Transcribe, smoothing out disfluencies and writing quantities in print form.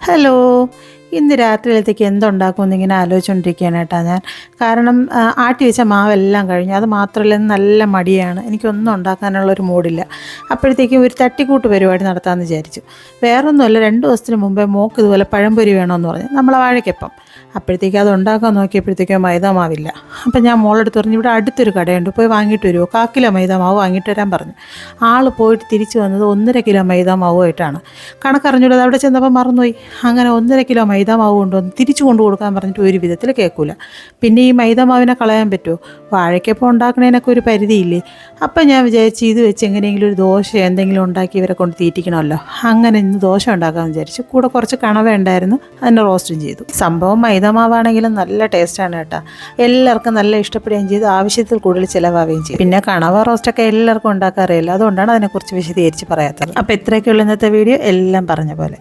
Hello, ഇന്ന് രാത്രിയിലത്തേക്ക് എന്തുണ്ടാക്കുമെന്ന് ഇങ്ങനെ ആലോചിച്ചുകൊണ്ടിരിക്കുകയാണ് കേട്ടോ ഞാൻ. കാരണം ആട്ടി വെച്ച മാവെല്ലാം കഴിഞ്ഞു. അത് മാത്രമല്ല ഇന്ന് നല്ല മടിയാണ്, എനിക്കൊന്നും ഉണ്ടാക്കാനുള്ളൊരു മൂഡില്ല. അപ്പോഴത്തേക്കും ഒരു തട്ടിക്കൂട്ട് പരിപാടി നടത്താമെന്ന് വിചാരിച്ചു. വേറൊന്നുമല്ല, 2 ദിവസത്തിന് മുമ്പേ മോൾക്ക് ഇതുപോലെ പഴംപൊരി വേണമെന്ന് പറഞ്ഞു, നമ്മളെ വാഴയ്ക്കപ്പം. അപ്പോഴത്തേക്കും അത് ഉണ്ടാക്കാൻ നോക്കിയപ്പോഴത്തേക്കും മൈദ മാവില്ല. അപ്പം ഞാൻ മോളെടുത്ത് പറഞ്ഞു, ഇവിടെ അടുത്തൊരു കടയുണ്ട്, പോയി വാങ്ങിയിട്ട് വരുമോ, 1/4 കിലോ മൈദ മാവ് വാങ്ങിയിട്ട് വരാൻ പറഞ്ഞു. ആൾ പോയിട്ട് തിരിച്ച് വന്നത് 1.5 കിലോ മൈദ മാവുമായിട്ടാണ്. കണക്കറിഞ്ഞൂടത് അവിടെ ചെന്നപ്പോൾ മറന്നുപോയി. അങ്ങനെ 1.5 കിലോ മൈദ മാവ് കൊണ്ടുവന്ന് തിരിച്ചു കൊണ്ടു കൊടുക്കാൻ പറഞ്ഞിട്ട് ഒരു വിധത്തിൽ കേൾക്കൂല. പിന്നെ ഈ മൈദ മാവിനെ കളയാൻ പറ്റുമോ? വാഴയ്ക്കപ്പം ഉണ്ടാക്കണതിനൊക്കെ ഒരു പരിധിയില്ലേ. അപ്പം ഞാൻ വിചാരിച്ച് ഇത് വെച്ച് എങ്ങനെയെങ്കിലും ഒരു ദോശ എന്തെങ്കിലും ഉണ്ടാക്കി ഇവരെ കൊണ്ട് തീറ്റിക്കണമല്ലോ. അങ്ങനെ ഇന്ന് ദോശ ഉണ്ടാക്കാമെന്ന് വിചാരിച്ചു. കൂടെ കുറച്ച് കണവ ഉണ്ടായിരുന്നു, അതിനെ റോസ്റ്റും ചെയ്തു. സംഭവം മൈദ മാവാണെങ്കിലും നല്ല ടേസ്റ്റാണ് കേട്ടോ. എല്ലാവർക്കും നല്ല ഇഷ്ടപ്പെടുകയും ചെയ്തു, ആവശ്യത്തിൽ കൂടുതൽ ചിലവാകുകയും ചെയ്തു. പിന്നെ കണവ റോസ്റ്റൊക്കെ എല്ലാവർക്കും ഉണ്ടാക്കാൻ അറിയില്ല, അതുകൊണ്ടാണ് അതിനെക്കുറിച്ച് വിശദീകരിച്ച് പറയാത്തത്. അപ്പോൾ ഇത്രയൊക്കെയുള്ള ഇന്നത്തെ വീഡിയോ, എല്ലാം പറഞ്ഞ പോലെ.